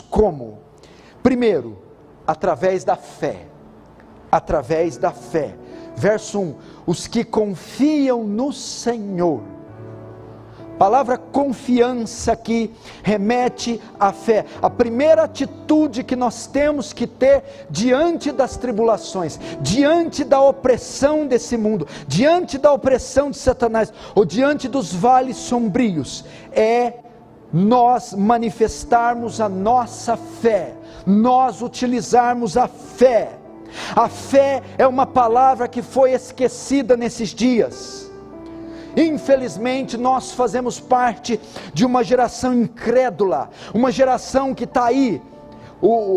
como? Primeiro, através da fé. Através da fé. Verso 1: os que confiam no Senhor. Palavra confiança aqui remete à fé. A primeira atitude que nós temos que ter diante das tribulações, diante da opressão desse mundo, diante da opressão de Satanás, ou diante dos vales sombrios, é nós manifestarmos a nossa fé, nós utilizarmos a fé. A fé é uma palavra que foi esquecida nesses dias. Infelizmente nós fazemos parte de uma geração incrédula, uma geração que está aí.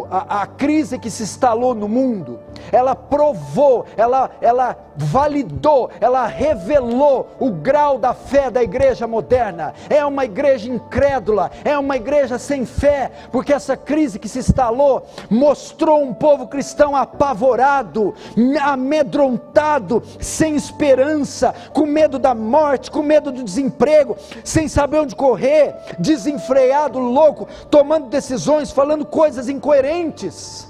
A crise que se instalou no mundo, ela provou, ela validou, ela revelou o grau da fé da igreja moderna. É uma igreja incrédula, é uma igreja sem fé, porque essa crise que se instalou mostrou um povo cristão apavorado, amedrontado, sem esperança, com medo da morte, com medo do desemprego, sem saber onde correr, desenfreado, louco, tomando decisões, falando coisas incoerentes.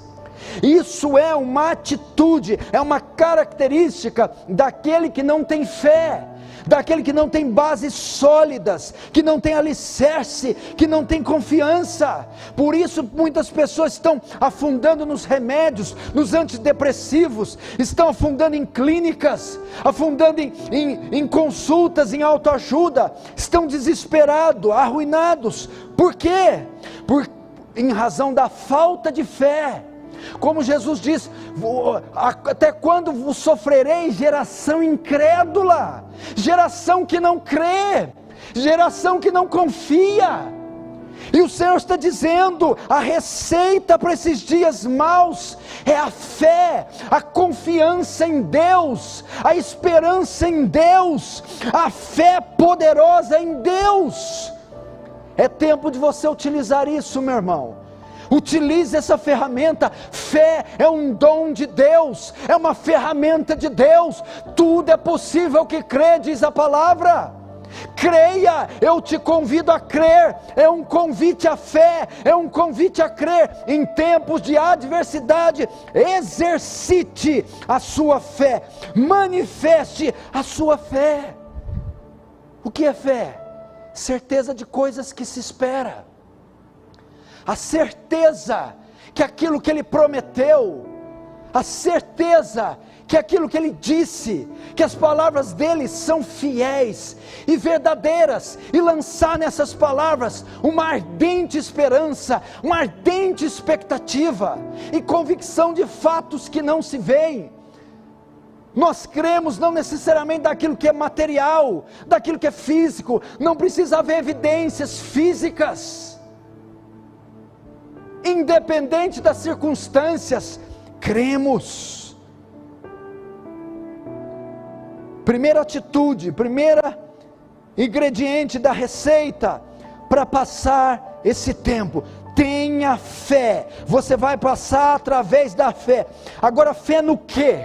Isso é uma atitude, é uma característica daquele que não tem fé, daquele que não tem bases sólidas, que não tem alicerce, que não tem confiança. Por isso muitas pessoas estão afundando nos remédios, nos antidepressivos, estão afundando em clínicas, afundando em consultas, em autoajuda, estão desesperados, arruinados. Por quê? Em razão da falta de fé. Como Jesus diz: até quando vos sofrerei, geração incrédula, geração que não crê, geração que não confia. E o Senhor está dizendo: a receita para esses dias maus é a fé, a confiança em Deus, a esperança em Deus, a fé poderosa em Deus. É tempo de você utilizar isso, meu irmão. Utilize essa ferramenta. Fé é um dom de Deus, é uma ferramenta de Deus. Tudo é possível que crê, diz a palavra. Creia, eu te convido a crer. É um convite à fé, é um convite a crer. Em tempos de adversidade, exercite a sua fé, manifeste a sua fé. O que é fé? Certeza de coisas que se espera, a certeza que aquilo que Ele prometeu, a certeza que aquilo que Ele disse, que as palavras dEle são fiéis e verdadeiras, e lançar nessas palavras uma ardente esperança, uma ardente expectativa e convicção de fatos que não se veem. Nós cremos não necessariamente daquilo que é material, daquilo que é físico, não precisa haver evidências físicas. Independente das circunstâncias, cremos. Primeira atitude, primeira ingrediente da receita para passar esse tempo: tenha fé. Você vai passar através da fé. Agora, fé no quê?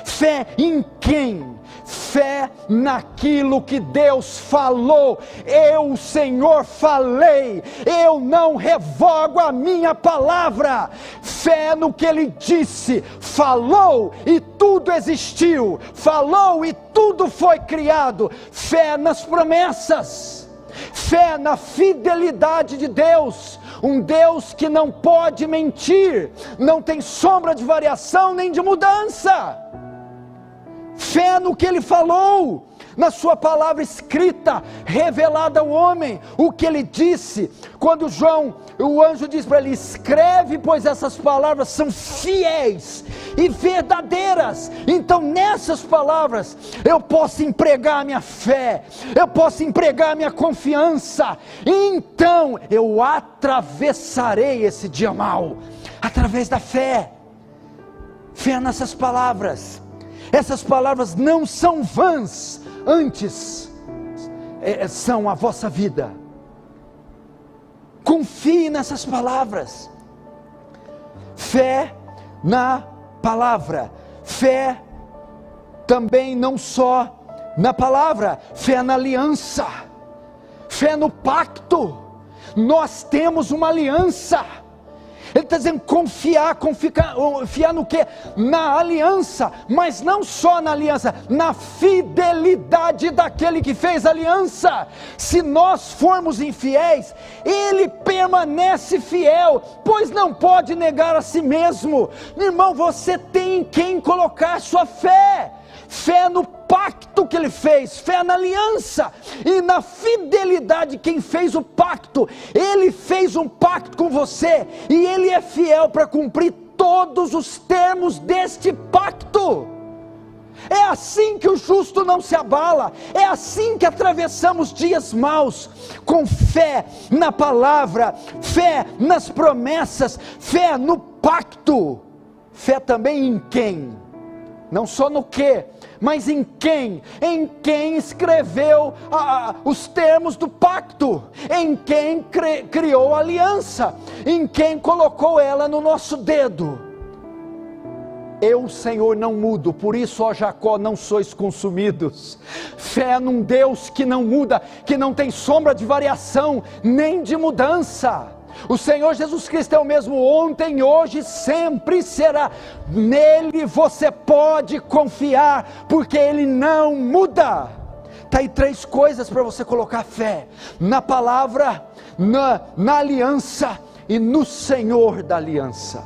Fé em quem? Fé naquilo que Deus falou. Eu, Senhor, falei, eu não revogo a minha palavra. Fé no que Ele disse, falou e tudo existiu, falou e tudo foi criado. Fé nas promessas, fé na fidelidade de Deus, um Deus que não pode mentir, não tem sombra de variação nem de mudança. Fé no que Ele falou, na sua palavra escrita, revelada ao homem, o que Ele disse. Quando o anjo diz para ele: escreve, pois essas palavras são fiéis e verdadeiras. Então nessas palavras eu posso empregar a minha fé, eu posso empregar a minha confiança. Então eu atravessarei esse dia mau, através da fé. Fé nessas palavras. Essas palavras não são vãs, antes são a vossa vida. Confie nessas palavras. Fé na palavra, fé também não só na palavra, fé na aliança, fé no pacto. Nós temos uma aliança, Ele está dizendo confiar no quê? Na aliança, mas não só na aliança, na fidelidade daquele que fez a aliança. Se nós formos infiéis, Ele permanece fiel, pois não pode negar a si mesmo. Meu irmão, você tem em quem colocar sua fé. Fé no pacto que Ele fez, fé na aliança e na fidelidade de quem fez o pacto. Ele fez um pacto com você e Ele é fiel para cumprir todos os termos deste pacto. É assim que o justo não se abala, é assim que atravessamos dias maus, com fé na palavra, fé nas promessas, fé no pacto, fé também em quem? Não só no que, mas em quem escreveu os termos do pacto, em quem criou a aliança, em quem colocou ela no nosso dedo. Eu, Senhor, não mudo, por isso, ó Jacó, não sois consumidos. Fé num Deus que não muda, que não tem sombra de variação, nem de mudança. O Senhor Jesus Cristo é o mesmo ontem, hoje, sempre será. Nele você pode confiar, porque Ele não muda. Está aí 3 coisas para você colocar fé: na palavra, na aliança e no Senhor da aliança.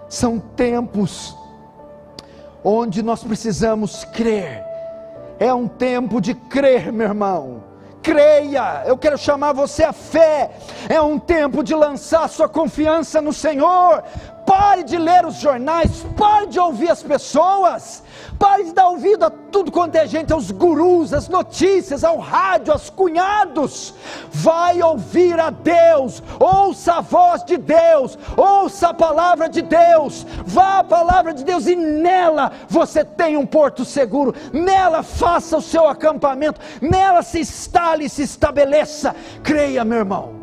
São tempos onde nós precisamos crer. É um tempo de crer, meu irmão. Creia, eu quero chamar você à fé. É um tempo de lançar sua confiança no Senhor. Pare de ler os jornais, pare de ouvir as pessoas, pare de dar ouvido a tudo quanto é gente, aos gurus, às notícias, ao rádio, aos cunhados. Vai ouvir a Deus, ouça a voz de Deus, ouça a palavra de Deus, vá à palavra de Deus e nela você tem um porto seguro, nela faça o seu acampamento, nela se instale e se estabeleça. Creia, meu irmão,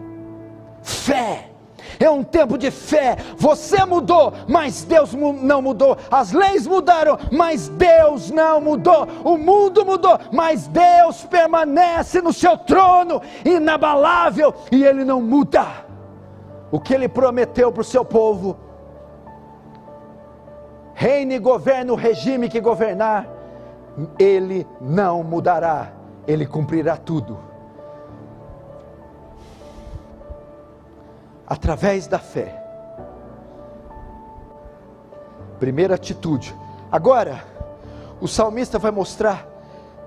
fé. É um tempo de fé. Você mudou, mas Deus não mudou. As leis mudaram, mas Deus não mudou. O mundo mudou, mas Deus permanece no seu trono, inabalável, e Ele não muda. O que Ele prometeu para o seu povo: reine e governe o regime que governar, Ele não mudará. Ele cumprirá tudo. Através da fé. Primeira atitude. Agora, o salmista vai mostrar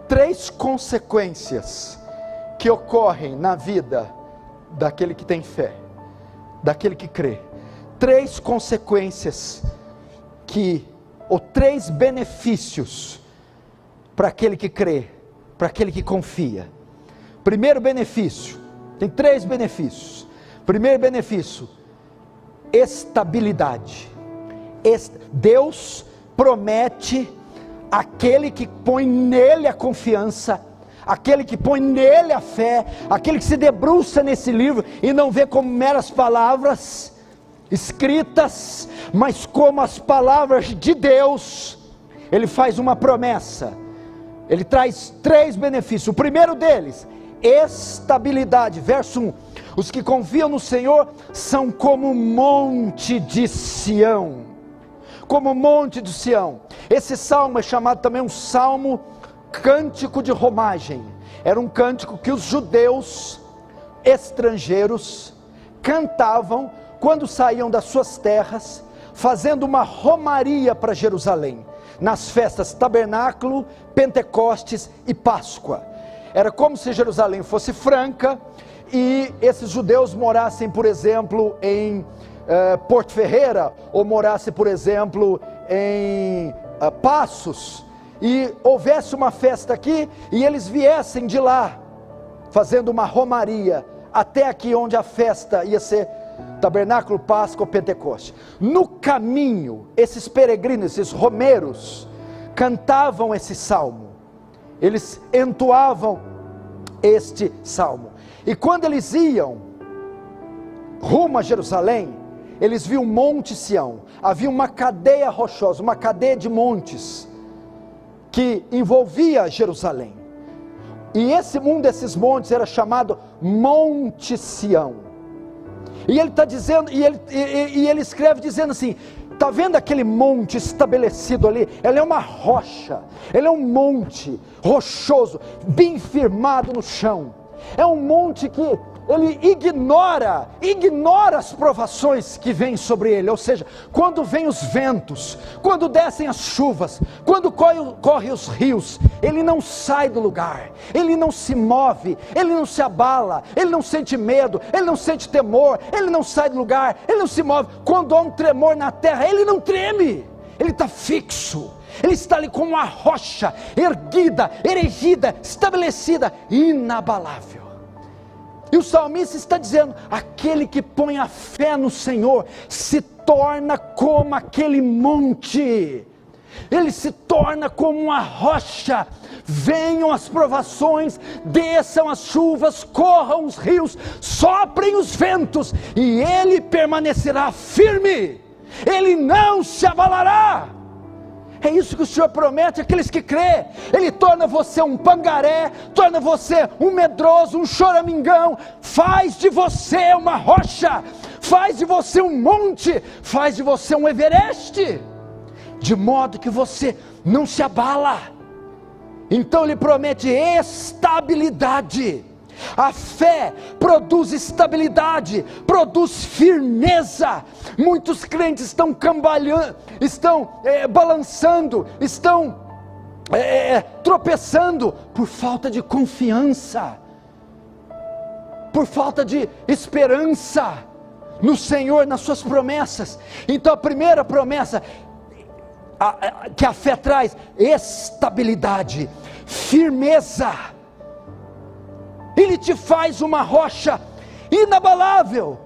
3 consequências que ocorrem na vida daquele que tem fé, daquele que crê. 3 consequências ou 3 benefícios para aquele que crê, para aquele que confia. Primeiro benefício, tem 3 benefícios. Primeiro benefício: estabilidade. Deus promete aquele que põe nele a confiança, aquele que põe nele a fé, aquele que se debruça nesse livro e não vê como meras palavras escritas, mas como as palavras de Deus. Ele faz uma promessa, ele traz 3 benefícios. O primeiro deles, estabilidade. Verso 1: os que confiam no Senhor são como o monte de Sião. Como o monte de Sião. Esse salmo é chamado também um salmo cântico de romagem. Era um cântico que os judeus estrangeiros cantavam quando saíam das suas terras, fazendo uma romaria para Jerusalém, nas festas Tabernáculo, Pentecostes e Páscoa. Era como se Jerusalém fosse franca e esses judeus morassem, por exemplo, em Porto Ferreira, ou morassem, por exemplo, em Passos, e houvesse uma festa aqui, e eles viessem de lá, fazendo uma romaria, até aqui onde a festa ia ser Tabernáculo, Páscoa ou Pentecoste. No caminho, esses peregrinos, esses romeros, cantavam esse salmo, eles entoavam este salmo, e quando eles iam rumo a Jerusalém, eles viam o Monte Sião. Havia uma cadeia rochosa, uma cadeia de montes que envolvia Jerusalém, e um desses montes era chamado Monte Sião. E ele está dizendo, e ele escreve dizendo assim: está vendo aquele monte estabelecido ali? Ele é uma rocha, ele é um monte rochoso, bem firmado no chão. É um monte que ele ignora as provações que vêm sobre ele. Ou seja, quando vêm os ventos, quando descem as chuvas, quando correm os rios, ele não sai do lugar, ele não se move, ele não se abala, ele não sente medo, ele não sente temor, ele não sai do lugar, ele não se move. Quando há um tremor na terra, ele não treme, ele está fixo, ele está ali como uma rocha, erguida, erigida, estabelecida, inabalável. E o salmista está dizendo: aquele que põe a fé no Senhor se torna como aquele monte, ele se torna como uma rocha. Venham as provações, desçam as chuvas, corram os rios, soprem os ventos, e ele permanecerá firme, ele não se abalará. É isso que o Senhor promete àqueles que crê. Ele torna você um pangaré, torna você um medroso, um choramingão, faz de você uma rocha, faz de você um monte, faz de você um Everest, de modo que você não se abala. Então ele promete estabilidade. A fé produz estabilidade, produz firmeza. Muitos crentes estão cambaleando, estão balançando, estão tropeçando por falta de confiança, por falta de esperança no Senhor, nas suas promessas. Então a primeira promessa que a fé traz: estabilidade, firmeza. Ele te faz uma rocha inabalável.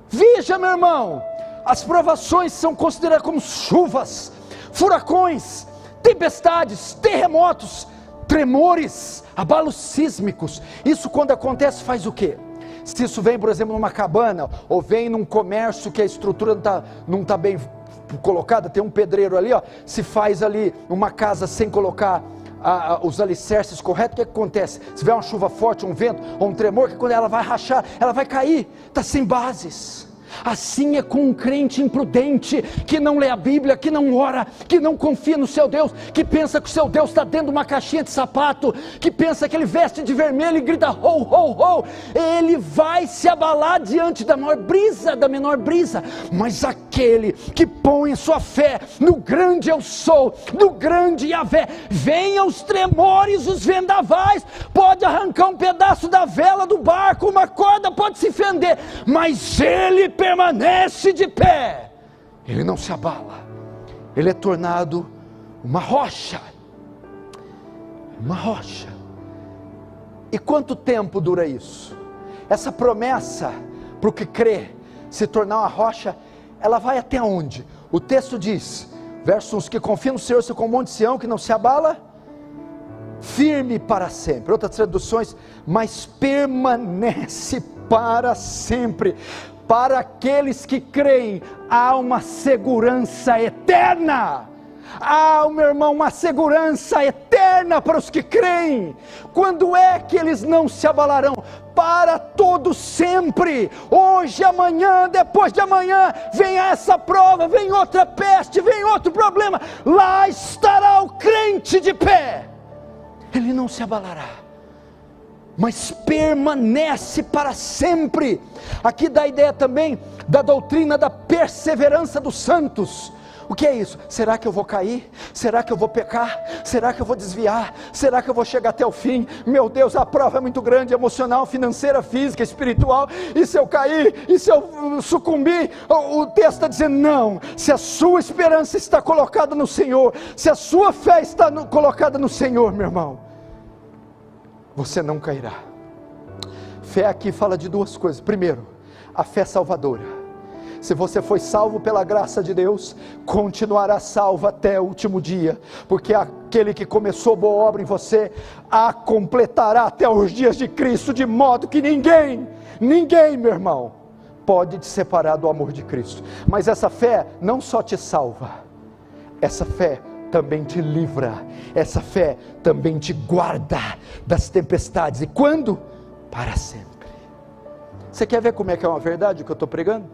Veja, meu irmão, as provações são consideradas como chuvas, furacões, tempestades, terremotos, tremores, abalos sísmicos. Isso, quando acontece, faz o quê? Se isso vem, por exemplo, numa cabana, ou vem num comércio que a estrutura não está bem colocada, tem um pedreiro ali, se faz ali uma casa sem colocar os alicerces corretos, o que acontece? Se vier uma chuva forte, um vento, ou um tremor, que quando ela vai rachar, ela vai cair, está sem bases. Assim é com um crente imprudente, que não lê a Bíblia, que não ora, que não confia no seu Deus, que pensa que o seu Deus está dentro de uma caixinha de sapato, que pensa que ele veste de vermelho e grita ho, ho, ho. Ele vai se abalar diante da menor brisa, mas aquele que põe sua fé no grande eu sou, no grande Yahvé, venham os tremores, os vendavais, pode arrancar um pedaço da vela do barco, uma corda pode se fender, mas ele permanece de pé, ele não se abala, ele é tornado uma rocha. E quanto tempo dura isso? Essa promessa para o que crê se tornar uma rocha, ela vai até onde? O texto diz, verso 1: os que confiam no Senhor são como o monte Sião, que não se abala, firme para sempre. Outras traduções: mas permanece para sempre. Para aqueles que creem, há uma segurança eterna. Há, meu irmão, uma segurança eterna para os que creem. Quando é que eles não se abalarão? Para todo sempre. Hoje, amanhã, depois de amanhã, vem essa prova, vem outra peste, vem outro problema. Lá estará o crente de pé. Ele não se abalará, mas permanece para sempre. Aqui dá a ideia também da doutrina da perseverança dos santos. O que é isso? Será que eu vou cair? Será que eu vou pecar? Será que eu vou desviar? Será que eu vou chegar até o fim? Meu Deus, a prova é muito grande, emocional, financeira, física, espiritual. E se eu cair? E se eu sucumbir? O texto está dizendo não. Se a sua esperança está colocada no Senhor, se a sua fé está colocada no Senhor, meu irmão, você não cairá. Fé aqui fala de duas coisas. Primeiro, a fé salvadora. Se você foi salvo pela graça de Deus, continuará salvo até o último dia, porque aquele que começou boa obra em você, a completará até os dias de Cristo, de modo que ninguém, meu irmão, pode te separar do amor de Cristo. Mas essa fé não só te salva, essa fé também te livra, essa fé também te guarda das tempestades. E quando? Para sempre. Você quer ver como é que é uma verdade o que eu estou pregando?